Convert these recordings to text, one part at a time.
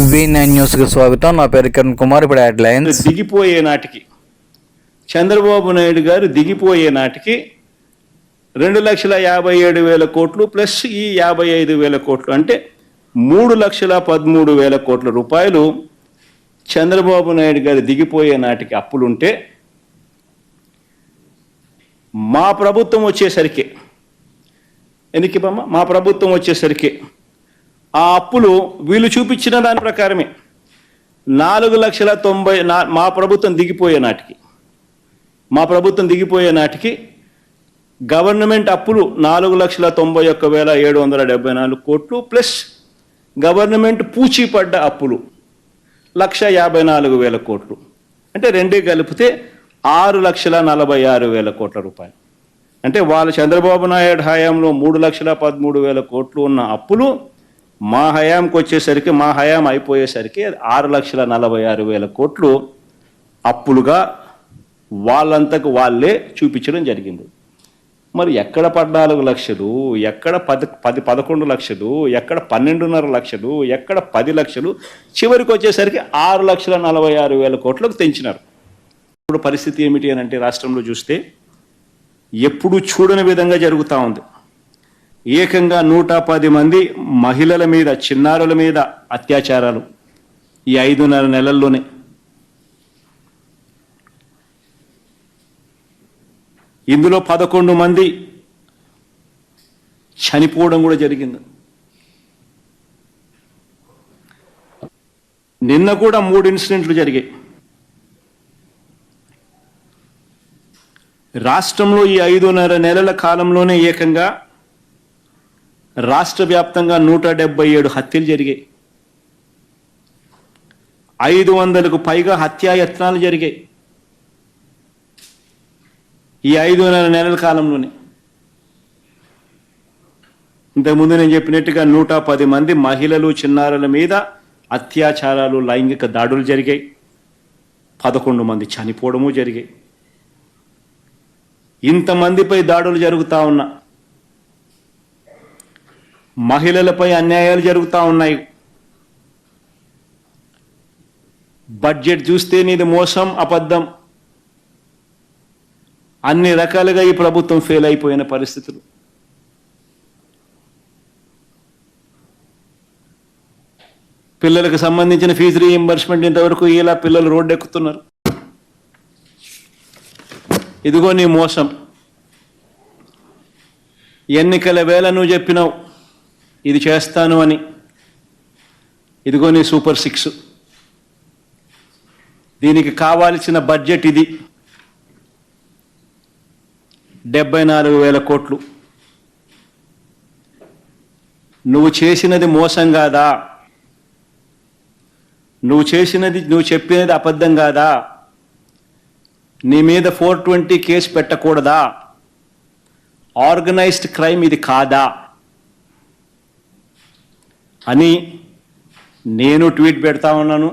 V9 న్యూస్కి స్వాగతం. నా పేరు కిరణ్ కుమార్. ఇప్పుడు హెడ్లైన్స్. దిగిపోయే నాటికి చంద్రబాబు నాయుడు గారు దిగిపోయే నాటికి 2,57,000 కోట్లు ప్లస్ ఈ 55,000 కోట్లు అంటే 3,13,000 కోట్ల రూపాయలు చంద్రబాబు నాయుడు గారు దిగిపోయే నాటికి అప్పులుంటే మా ప్రభుత్వం వచ్చేసరికి మా ప్రభుత్వం వచ్చేసరికి ఆ అప్పులు వీళ్ళు చూపించిన దాని ప్రకారమే 4,90,000 మా ప్రభుత్వం దిగిపోయే నాటికి గవర్నమెంట్ అప్పులు 4,91,774 కోట్లు ప్లస్ గవర్నమెంట్ పూచీపడ్డ అప్పులు 1,54,000 కోట్లు అంటే రెండే కలిపితే 6,46,000 కోట్ల రూపాయలు. అంటే వాళ్ళ చంద్రబాబు నాయుడు హయాంలో 3,13,000 కోట్లు ఉన్న అప్పులు మా హయాంకి వచ్చేసరికి, మా హయాం అయిపోయేసరికి 6,46,000 కోట్లు అప్పులుగా వాళ్ళంతకు వాళ్ళే చూపించడం జరిగింది. మరి ఎక్కడ 14 లక్షలు, ఎక్కడ 11 లక్షలు, ఎక్కడ 12.5 లక్షలు, ఎక్కడ 10 లక్షలు, చివరికి వచ్చేసరికి 6,46,000 కోట్లకు తెంచినారు. ఇప్పుడు పరిస్థితి ఏమిటి అని అంటే రాష్ట్రంలో చూస్తే ఎప్పుడు చూడని విధంగా జరుగుతూ ఉంది. ఏకంగా 110 మంది మహిళల మీద, చిన్నారుల మీద అత్యాచారాలు ఈ 5.5 నెలల్లోనే. ఇందులో 11 మంది చనిపోవడం కూడా జరిగింది. నిన్న కూడా 3 ఇన్సిడెంట్లు జరిగాయి. రాష్ట్రంలో ఈ 5.5 నెలల కాలంలోనే ఏకంగా రాష్ట్ర వ్యాప్తంగా 177 హత్యలు జరిగాయి. 500కు పైగా హత్యాయత్నాలు జరిగాయి ఈ 5.5 నెలల కాలంలోనే. ఇంతకుముందు నేను చెప్పినట్టుగా 110 మంది మహిళలు, చిన్నారుల మీద అత్యాచారాలు, లైంగిక దాడులు జరిగాయి. 11 మంది చనిపోవడము జరిగాయి. ఇంతమందిపై దాడులు జరుగుతూ ఉన్నా, మహిళలపై అన్యాయాలు జరుగుతూ ఉన్నాయి. బడ్జెట్ చూస్తే నీది మోసం, అబద్ధం, అన్ని రకాలుగా ఈ ప్రభుత్వం ఫెయిల్ అయిపోయిన పరిస్థితులు. పిల్లలకు సంబంధించిన ఫీజు రీయింబర్స్మెంట్ ఇంతవరకు ఇలా పిల్లలు రోడ్డు ఎక్కుతున్నారు. ఇదిగో నీ మోసం. ఎన్నికల వేళ నువ్వు చెప్పినావు ఇది చేస్తాను అని. ఇదిగో నీ సూపర్ 6. దీనికి కావాల్సిన బడ్జెట్ ఇది 74,000 కోట్లు. నువ్వు చేసినది మోసం కాదా? నువ్వు చెప్పినది అబద్ధం కాదా? నీ మీద 420 కేసు పెట్టకూడదా? ఆర్గనైజ్డ్ క్రైమ్ ఇది కాదా అని నేను ట్వీట్ పెడతా ఉన్నాను.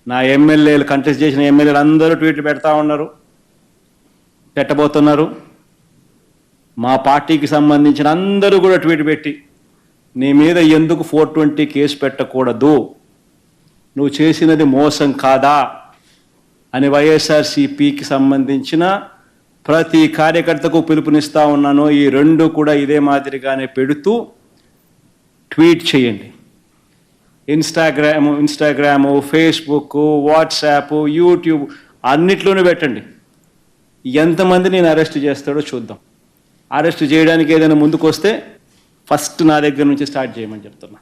నా ఎమ్మెల్యేలు, కంటెస్ట్ చేసిన ఎమ్మెల్యేలు అందరూ ట్వీట్లు పెడతా ఉన్నారు, పెట్టబోతున్నారు. మా పార్టీకి సంబంధించిన అందరూ కూడా ట్వీట్ పెట్టి నీ మీద ఎందుకు 420 కేసు పెట్టకూడదు, నువ్వు చేసినది మోసం కాదా అని వైఎస్ఆర్సీపీకి సంబంధించిన ప్రతి కార్యకర్తకు పిలుపునిస్తూ ఉన్నాను. ఈ 2 కూడా ఇదే మాదిరిగానే పెడుతూ ట్వీట్ చేయండి. ఇన్స్టాగ్రాము, ఫేస్బుక్, వాట్సాప్, యూట్యూబ్ అన్నిట్లోనూ పెట్టండి. ఎంతమంది నేను అరెస్ట్ చేస్తాడో చూద్దాం. అరెస్ట్ చేయడానికి ఏదైనా ముందుకు వస్తే ఫస్ట్ నా దగ్గర నుంచి స్టార్ట్ చేయమని చెప్తున్నా.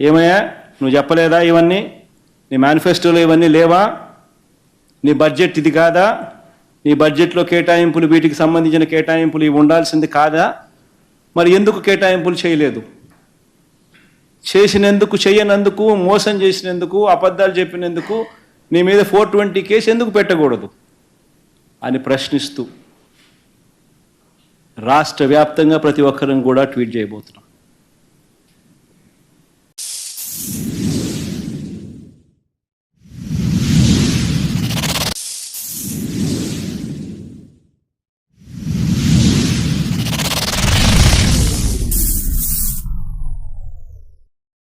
ఏమయ్యా నువ్వు చెప్పలేదా ఇవన్నీ? నీ మేనిఫెస్టోలో ఇవన్నీ లేవా? నీ బడ్జెట్ ఇది కాదా? నీ బడ్జెట్లో కేటాయింపులు, వీటికి సంబంధించిన కేటాయింపులు ఇవి ఉండాల్సింది కాదా? మరి ఎందుకు కేటాయింపులు చేయలేదు? చేసినందుకు, చేయనందుకు, మోసం చేసినందుకు, అబద్ధాలు చెప్పినందుకు నీ మీద 420 కేసు ఎందుకు పెట్టకూడదు అని ప్రశ్నిస్తూ రాష్ట్ర వ్యాప్తంగా ప్రతి ఒక్కరిని కూడా ట్వీట్ చేయబోతున్నాం.